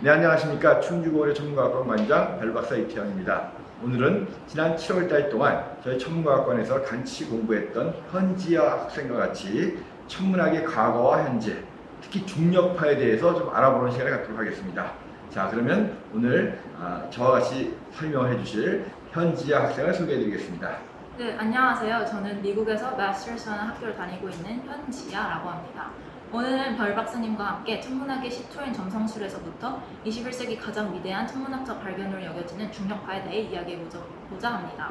네, 안녕하십니까. 충주고려 천문과학관 관장 별박사 이태영입니다. 오늘은 지난 7월 달 동안 저희 천문과학관에서 같이 공부했던 현지아 학생과 같이 천문학의 과거와 현재, 특히 중력파에 대해서 좀 알아보는 시간을 갖도록 하겠습니다. 자, 그러면 오늘 저와 같이 설명을 해주실 현지아 학생을 소개해 드리겠습니다. 네, 안녕하세요. 저는 미국에서 마스터스라는 학교를 다니고 있는 현지아라고 합니다. 오늘은 별 박사님과 함께 천문학의 시초인 점성술에서부터 21세기 가장 위대한 천문학적 발견으로 여겨지는 중력파에 대해 이야기해보자 합니다.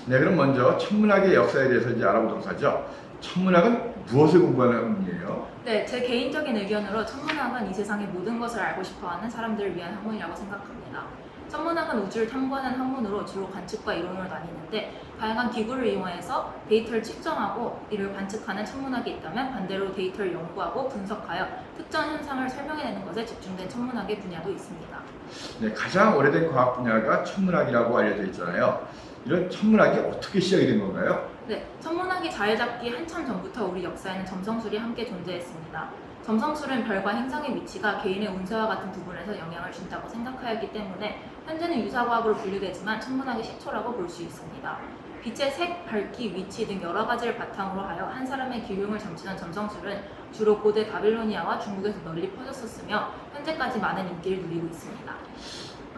네, 그럼 먼저 천문학의 역사에 대해서 이제 알아보도록 하죠. 천문학은 무엇을 공부하는 학문이에요? 네, 제 개인적인 의견으로 천문학은 이 세상의 모든 것을 알고 싶어하는 사람들을 위한 학문이라고 생각합니다. 천문학은 우주를 탐구하는 학문으로 주로 관측과 이론으로 나뉘는데 다양한 기구를 이용해서 데이터를 측정하고 이를 관측하는 천문학이 있다면 반대로 데이터를 연구하고 분석하여 특정 현상을 설명해내는 것에 집중된 천문학의 분야도 있습니다. 네, 가장 오래된 과학 분야가 천문학이라고 알려져 있잖아요. 이런 천문학이 어떻게 시작이 된 건가요? 네, 천문학이 자리 잡기 한참 전부터 우리 역사에는 점성술이 함께 존재했습니다. 점성술은 별과 행성의 위치가 개인의 운세와 같은 부분에서 영향을 준다고 생각하였기 때문에 현재는 유사과학으로 분류되지만 천문학의 시초라고 볼 수 있습니다. 빛의 색, 밝기, 위치 등 여러 가지를 바탕으로 하여 한 사람의 기흉을 점치던 점성술은 주로 고대 바빌로니아와 중국에서 널리 퍼졌었으며 현재까지 많은 인기를 누리고 있습니다.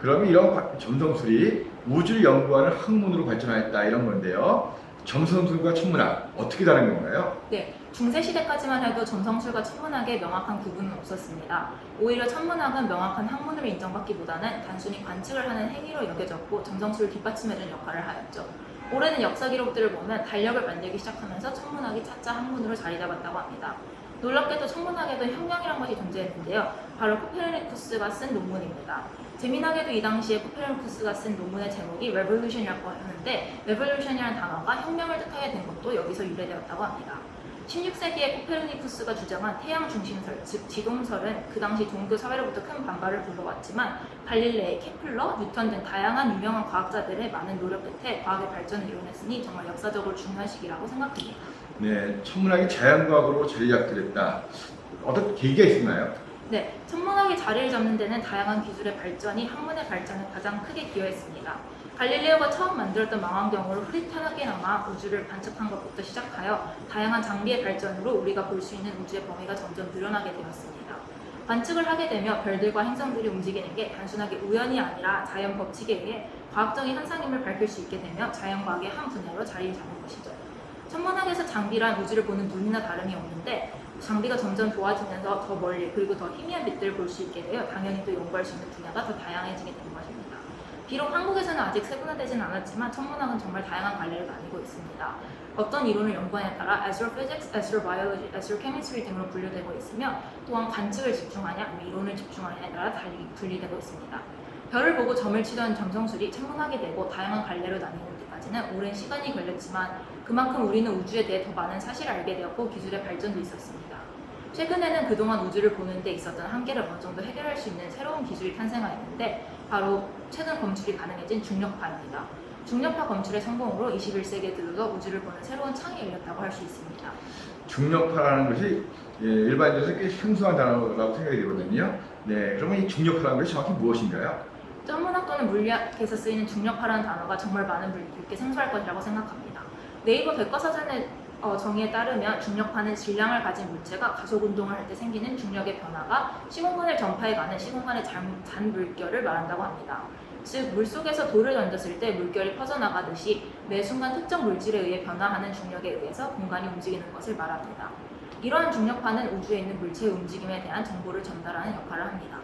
그럼 이런 점성술이 우주를 연구하는 학문으로 발전하였다 이런 건데요. 점성술과 천문학 어떻게 다른 건가요? 네, 중세시대까지만 해도 점성술과 천문학에 명확한 구분은 없었습니다. 오히려 천문학은 명확한 학문으로 인정받기보다는 단순히 관측을 하는 행위로 여겨졌고 점성술을 뒷받침해주는 역할을 하였죠. 오래된 역사 기록들을 보면 달력을 만들기 시작하면서 천문학이 차차 학문으로 자리 잡았다고 합니다. 놀랍게도 천문학에도 혁명이란 것이 존재했는데요. 바로 코페르니쿠스가 쓴 논문입니다. 재미나게도 이 당시에 코페르니쿠스가 쓴 논문의 제목이 Revolution이라고 하는데 Revolution이라는 단어가 혁명을 뜻하게 된 것도 여기서 유래되었다고 합니다. 16세기에 코페르니쿠스가 주장한 태양 중심설, 즉 지동설은 그 당시 종교 사회로부터 큰 반발을 불러왔지만 갈릴레이, 케플러, 뉴턴 등 다양한 유명한 과학자들의 많은 노력 끝에 과학의 발전을 이뤄냈으니 정말 역사적으로 중요한 시기라고 생각합니다. 네, 천문학이 자연과학으로 자리 잡게 됐다. 어떤 계기가 있나요? 네, 천문학이 자리를 잡는 데는 다양한 기술의 발전이 학문의 발전에 가장 크게 기여했습니다. 갈릴레오가 처음 만들었던 망원경으로 흐릿하게나마 우주를 관측한 것부터 시작하여 다양한 장비의 발전으로 우리가 볼 수 있는 우주의 범위가 점점 늘어나게 되었습니다. 관측을 하게 되며 별들과 행성들이 움직이는 게 단순하게 우연이 아니라 자연 법칙에 의해 과학적인 현상임을 밝힐 수 있게 되며 자연과학의 한 분야로 자리를 잡은 것이죠. 천문학에서 장비란 우주를 보는 눈이나 다름이 없는데 장비가 점점 좋아지면서 더 멀리 그리고 더 희미한 빛들을 볼 수 있게 되어 당연히 또 연구할 수 있는 분야가 더 다양해지게 된 것입니다. 비록 한국에서는 아직 세분화되지는 않았지만 천문학은 정말 다양한 갈래를 나뉘고 있습니다. 어떤 이론을 연구하냐에 따라 Astrophysics, Astrobiology, Astrochemistry 등으로 분류되고 있으며 또한 관측을 집중하냐 아니면 이론을 집중하냐에 따라 달리 분리되고 있습니다. 별을 보고 점을 치던 점성술이 천문학이 되고 다양한 갈래로 나뉘는 데까지는 오랜 시간이 걸렸지만 그만큼 우리는 우주에 대해 더 많은 사실을 알게 되었고 기술의 발전도 있었습니다. 최근에는 그동안 우주를 보는 데 있었던 한계를 어느 정도 해결할 수 있는 새로운 기술이 탄생하였는데 바로 최근 검출이 가능해진 중력파입니다. 중력파 검출의 성공으로 21세기에 들어서 우주를 보는 새로운 창이 열렸다고 할 수 있습니다. 중력파라는 것이 일반적으로 꽤 생소한 단어라고 생각이 되거든요. 네, 그러면 이 중력파라는 것이 정확히 무엇인가요? 천문학 또는 물리학에서 쓰이는 중력파라는 단어가 정말 많은 분들께 생소할 것이라고 생각합니다. 네이버 백과사전의 정의에 따르면 중력파는 질량을 가진 물체가 가속 운동을 할 때 생기는 중력의 변화가 시공간을 전파해가는 시공간의 잔 물결을 말한다고 합니다. 즉 물속에서 돌을 던졌을 때 물결이 퍼져나가듯이 매 순간 특정 물질에 의해 변화하는 중력에 의해서 공간이 움직이는 것을 말합니다. 이러한 중력파는 우주에 있는 물체의 움직임에 대한 정보를 전달하는 역할을 합니다.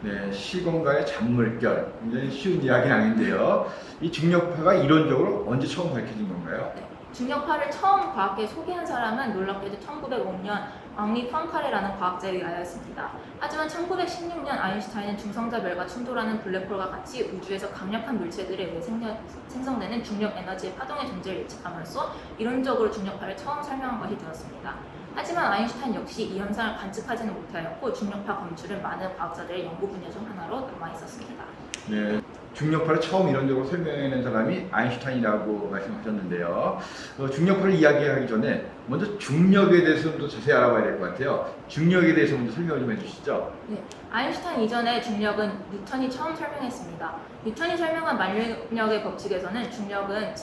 네, 시공간의 잔물결. 굉장히 쉬운 이야기는 아닌데요. 이 중력파가 이론적으로 언제 처음 밝혀진 건가요? 네, 중력파를 처음 과학계에 소개한 사람은 놀랍게도 1905년 앙리 푸앙카레라는 과학자에 의하였습니다. 하지만 1916년 아인슈타인은 중성자별과 충돌하는 블랙홀과 같이 우주에서 강력한 물체들에 의해 생성되는 중력 에너지의 파동의 존재를 예측함으로써 이론적으로 중력파를 처음 설명한 것이 되었습니다. 하지만 아인슈타인 역시 이 현상을 관측하지는 못하였고 중력파 검출은 많은 과학자들의 연구 분야 중 하나로 남아 있었습니다. 네, 중력파를 처음 이론적으로 설명해낸 사람이 아인슈타인이라고 말씀하셨는데요. 중력파를 이야기하기 전에 먼저 중력에 대해서 좀 더 자세히 알아봐야 될 것 같아요. 중력에 대해서 먼저 설명을 좀 해주시죠. 네, 아인슈타인 이전에 중력은 뉴턴이 처음 설명했습니다. 뉴턴이 설명한 만력의 법칙에서는 중력은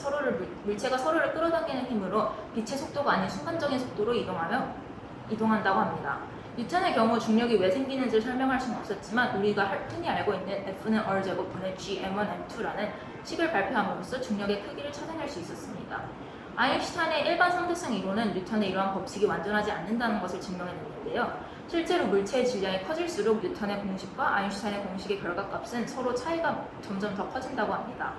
물체가 서로를 끌어당기는 힘으로 빛의 속도가 아닌 순간적인 속도로 이동한다고 합니다. 뉴턴의 경우 중력이 왜 생기는지를 설명할 수는 없었지만 우리가 흔히 알고 있는 F는 R제곱분의 G M1 M2라는 식을 발표함으로써 중력의 크기를 찾아낼 수 있었습니다. 아인슈타인의 일반 상대성 이론은 뉴턴의 이러한 법칙이 완전하지 않는다는 것을 증명해냈는데요. 실제로 물체의 질량이 커질수록 뉴턴의 공식과 아인슈타인의 공식의 결과값은 서로 차이가 점점 더 커진다고 합니다.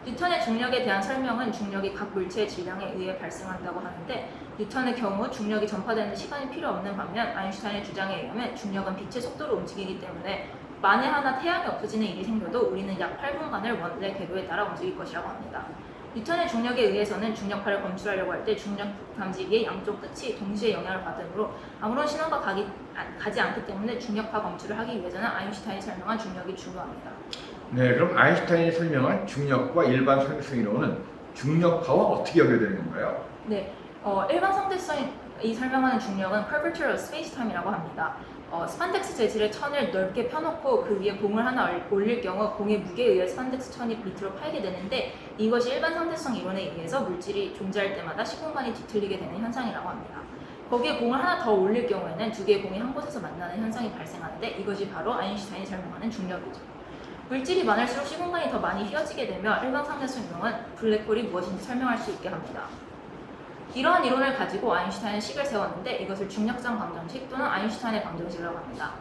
뉴턴의 중력에 대한 설명은 중력이 각 물체의 질량에 의해 발생한다고 하는데 뉴턴의 경우 중력이 전파되는 시간이 필요 없는 반면 아인슈타인의 주장에 의하면 중력은 빛의 속도로 움직이기 때문에 만에 하나 태양이 없어지는 일이 생겨도 우리는 약 8분간을 원래 궤도에 따라 움직일 것이라고 합니다. 뉴턴의 중력에 의해서는 중력파를 검출하려고 할 때 중력 감지기의 양쪽 끝이 동시에 영향을 받으므로 아무런 신호가 가지 않기 때문에 중력파 검출을 하기 위해서는 아인슈타인이 설명한 중력이 중요합니다. 네, 그럼 아인슈타인이 설명한 중력과 일반 상대성 이론은 중력파와 어떻게 연결되는 건가요? 네, 일반 상대성이 설명하는 중력은 curvature of space-time이라고 합니다. 스판덱스 재질의 천을 넓게 펴놓고 그 위에 공을 하나 올릴 경우 공의 무게에 의해 스판덱스 천이 밑으로 파이게 되는데 이것이 일반 상대성 이론에 의해서 물질이 존재할 때마다 시공간이 뒤틀리게 되는 현상이라고 합니다. 거기에 공을 하나 더 올릴 경우에는 두 개의 공이 한 곳에서 만나는 현상이 발생하는데 이것이 바로 아인슈타인이 설명하는 중력이죠. 물질이 많을수록 시공간이 더 많이 휘어지게 되며 일반 상대성 이론은 블랙홀이 무엇인지 설명할 수 있게 합니다. 이러한 이론을 가지고 아인슈타인은 식을 세웠는데 이것을 중력장 방정식 또는 아인슈타인의 방정식이라고 합니다.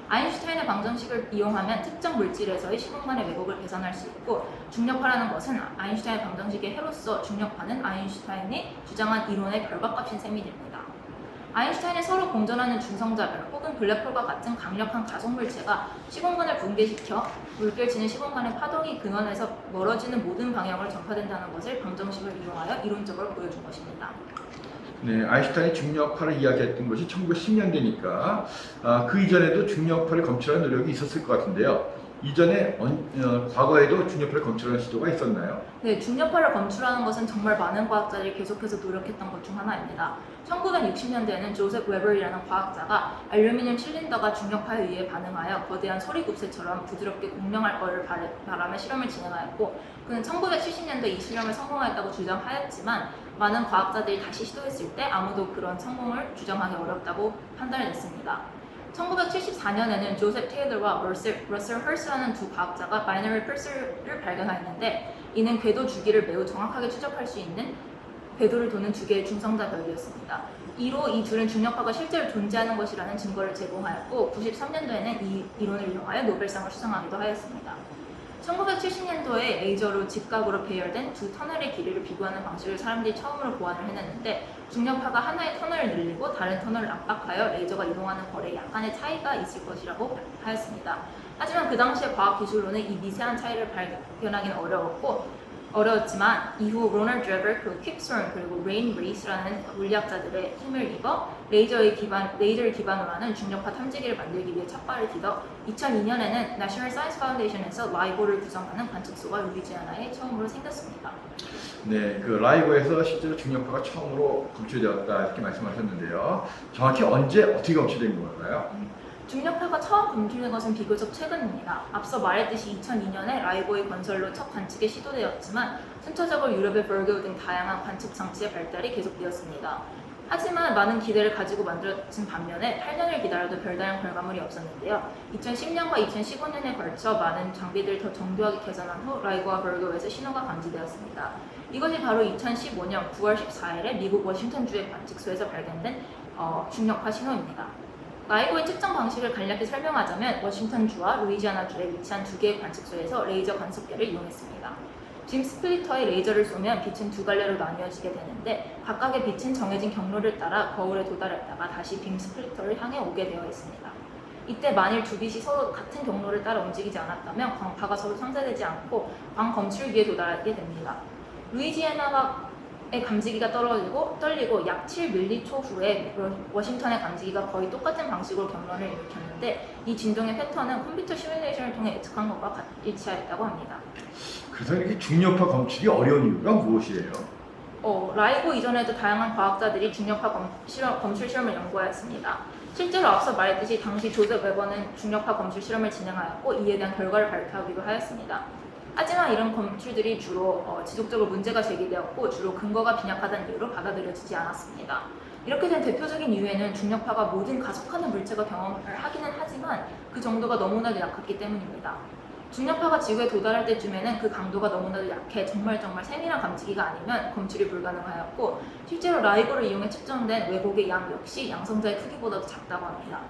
아인슈타인의 방정식을 이용하면 특정 물질에서의 시공간의 왜곡을 계산할 수 있고 중력파라는 것은 아인슈타인의 방정식의 해로서 중력파는 아인슈타인이 주장한 이론의 결과값인 셈이 됩니다. 아인슈타인은 서로 공전하는 중성자별 혹은 블랙홀과 같은 강력한 가속 물체가 시공간을 붕괴시켜 물결치는 시공간의 파동이 근원에서 멀어지는 모든 방향으로 전파된다는 것을 방정식을 이용하여 이론적으로 보여준 것입니다. 네, 아인슈타인이 중력파를 이야기했던 것이 1910년대니까 그 이전에도 중력파를 검출하는 노력이 있었을 것 같은데요. 이전에 과거에도 중력파를 검출하는 시도가 있었나요? 네, 중력파를 검출하는 것은 정말 많은 과학자들이 계속해서 노력했던 것 중 하나입니다. 1960년대에는 조셉 웨버이라는 과학자가 알루미늄 실린더가 중력파에 의해 반응하여 거대한 소리굽새처럼 부드럽게 공명할 것을 바라며 실험을 진행하였고 그는 1970년대 이 실험을 성공하였다고 주장하였지만 많은 과학자들이 다시 시도했을 때 아무도 그런 성공을 주장하기 어렵다고 판단했습니다. 1974년에는 조셉 테일러와 러셀 헐스라는 두 과학자가 바이너리 펄스를 발견하였는데 이는 궤도 주기를 매우 정확하게 추적할 수 있는 궤도를 도는 두 개의 중성자별이었습니다. 이로 이 둘은 중력파가 실제로 존재하는 것이라는 증거를 제공하였고 93년도에는 이 이론을 이용하여 노벨상을 수상하기도 하였습니다. 1970년도에 레이저로 직각으로 배열된 두 터널의 길이를 비교하는 방식을 사람들이 처음으로 고안을 해냈는데 중력파가 하나의 터널을 늘리고 다른 터널을 압박하여 레이저가 이동하는 거리에 약간의 차이가 있을 것이라고 하였습니다. 하지만 그 당시의 과학 기술로는 이 미세한 차이를 발견하기는 어려웠지만 이후 로널드 드레버, 그리고 킵스론, 그리고 레인 레이스라는 물리학자들의 힘을 입어 레이저를 기반으로 하는 중력파 탐지기를 만들기 위해 첫발을 디뎌 2002년에는 National Science Foundation에서 라이고를 구성하는 관측소가 루이지애나에 처음으로 생겼습니다. 네, 그 라이고에서 실제로 중력파가 처음으로 검출되었다 이렇게 말씀하셨는데요. 정확히 언제 어떻게 검출된 건가요? 중력파가 처음 검출된 것은 비교적 최근입니다. 앞서 말했듯이 2002년에 라이고의 건설로 첫 관측이 시도되었지만 순차적으로 유럽의 버그 등 다양한 관측 장치의 발달이 계속되었습니다. 하지만 많은 기대를 가지고 만들어진 반면에 8년을 기다려도 별다른 결과물이 없었는데요. 2010년과 2015년에 걸쳐 많은 장비들을 더 정교하게 개선한 후 라이고와 버그에서 신호가 감지되었습니다. 이것이 바로 2015년 9월 14일에 미국 워싱턴주의 관측소에서 발견된 중력파 신호입니다. 라이고의 측정 방식을 간략히 설명하자면 워싱턴주와 루이지애나주에 위치한 두 개의 관측소에서 레이저 관속계를 이용했습니다. 빔 스플리터에 레이저를 쏘면 빛은 두 갈래로 나뉘어지게 되는데 각각의 빛은 정해진 경로를 따라 거울에 도달했다가 다시 빔 스플리터를 향해 오게 되어 있습니다. 이때 만일 두 빛이 서로 같은 경로를 따라 움직이지 않았다면 광파가 서로 상쇄되지 않고 광 검출기에 도달하게 됩니다. 루이지애나가 감지기가 떨리고 약 7m초 후에 워싱턴의 감지기가 거의 똑같은 방식으로 경련을 일으켰는데 이 진동의 패턴은 컴퓨터 시뮬레이션을 통해 예측한 것과 일치하였다고 합니다. 그래서 이렇게 중력파 검출이 어려운 이유가 무엇이에요? 라이고 이전에도 다양한 과학자들이 중력파 검출 실험을 연구하였습니다. 실제로 앞서 말했듯이 당시 조셉 웨버는 중력파 검출 실험을 진행하였고 이에 대한 결과를 발표하기도 하였습니다. 하지만 이런 검출들이 주로 지속적으로 문제가 제기되었고 주로 근거가 빈약하다는 이유로 받아들여지지 않았습니다. 이렇게 된 대표적인 이유에는 중력파가 모든 가속하는 물체가 경험을 하기는 하지만 그 정도가 너무나도 약했기 때문입니다. 중력파가 지구에 도달할 때쯤에는 그 강도가 너무나도 약해 정말 세밀한 감지기가 아니면 검출이 불가능하였고 실제로 라이고를 이용해 측정된 왜곡의 양 역시 양성자의 크기보다도 작다고 합니다.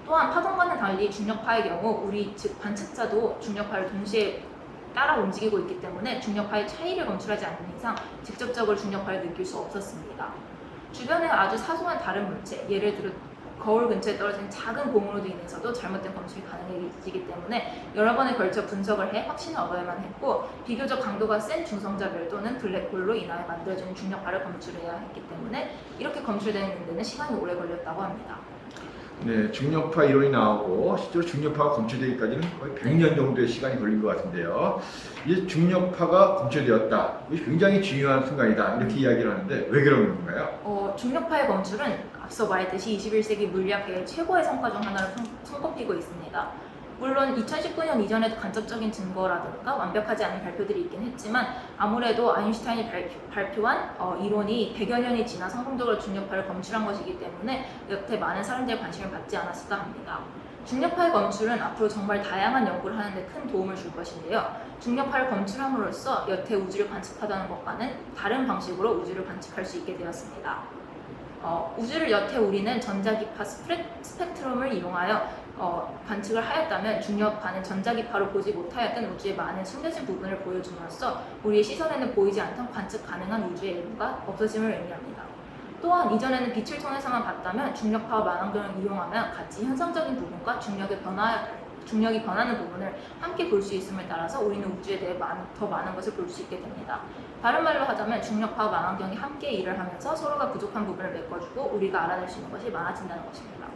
또한 파동과는 달리 중력파의 경우 우리 즉 관측자도 중력파를 동시에 따라 움직이고 있기 때문에 중력파의 차이를 검출하지 않는 이상 직접적으로 중력파를 느낄 수 없었습니다. 주변에 아주 사소한 다른 물체, 예를 들어 거울 근처에 떨어진 작은 공으로도 인해서도 잘못된 검출이 가능해지기 때문에 여러 번에 걸쳐 분석을 해 확신을 얻어야만 했고 비교적 강도가 센 중성자별 또는 블랙홀로 인하여 만들어지는 중력파를 검출해야 했기 때문에 이렇게 검출되는 데는 시간이 오래 걸렸다고 합니다. 네, 중력파 이론이 나오고 실제로 중력파가 검출되기까지는 거의 100년 정도의 시간이 걸린 것 같은데요. 이 중력파가 검출되었다. 이게 굉장히 중요한 순간이다. 이렇게 이야기를 하는데 왜 그런 건가요? 중력파의 검출은 앞서 말했듯이 21세기 물리학계의 최고의 성과 중 하나로 손꼽히고 있습니다. 물론 2019년 이전에도 간접적인 증거라든가 완벽하지 않은 발표들이 있긴 했지만 아무래도 아인슈타인이 발표한 이론이 100여 년이 지나 성공적으로 중력파를 검출한 것이기 때문에 여태 많은 사람들의 관심을 받지 않았을까 합니다. 중력파의 검출은 앞으로 정말 다양한 연구를 하는 데 큰 도움을 줄 것인데요. 중력파를 검출함으로써 여태 우주를 관측하던 것과는 다른 방식으로 우주를 관측할 수 있게 되었습니다. 우주를 여태 우리는 전자기파 스펙트럼을 이용하여 관측을 하였다면 중력파는 전자기파로 보지 못하였던 우주의 많은 숨겨진 부분을 보여줌으로써 우리의 시선에는 보이지 않던 관측 가능한 우주의 일부가 없어짐을 의미합니다. 또한 이전에는 빛을 통해서만 봤다면 중력파와 망원경을 이용하면 같이 현상적인 부분과 중력이 변하는 부분을 함께 볼 수 있음을 따라서 우리는 우주에 대해 더 많은 것을 볼 수 있게 됩니다. 다른 말로 하자면 중력파와 망원경이 함께 일을 하면서 서로가 부족한 부분을 메꿔주고 우리가 알아낼 수 있는 것이 많아진다는 것입니다.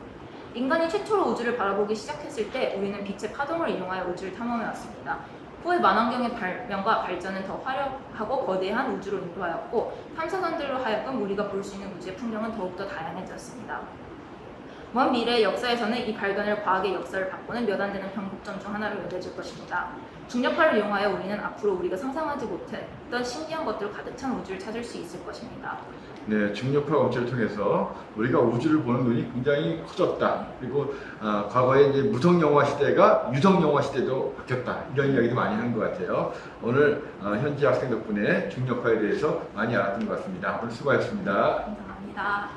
인간이 최초로 우주를 바라보기 시작했을 때 우리는 빛의 파동을 이용하여 우주를 탐험해왔습니다. 후에 망원경의 발명과 발전은 더 화려하고 거대한 우주로 인도하였고 탐사선들로 하여금 우리가 볼 수 있는 우주의 풍경은 더욱더 다양해졌습니다. 먼 미래의 역사에서는 이 발견을 과학의 역사를 바꾸는 몇 안 되는 변곡점 중 하나로 여겨질 것입니다. 중력파를 이용하여 우리는 앞으로 우리가 상상하지 못했던 신기한 것들로 가득 찬 우주를 찾을 수 있을 것입니다. 네, 중력파 검출을 통해서 우리가 우주를 보는 눈이 굉장히 커졌다. 그리고 과거에 이제 무성 영화 시대가 유성 영화 시대도 바뀌었다. 이런 이야기도 많이 하는 것 같아요. 오늘 현지 학생 덕분에 중력파에 대해서 많이 알았던 것 같습니다. 오늘 수고하셨습니다. 감사합니다.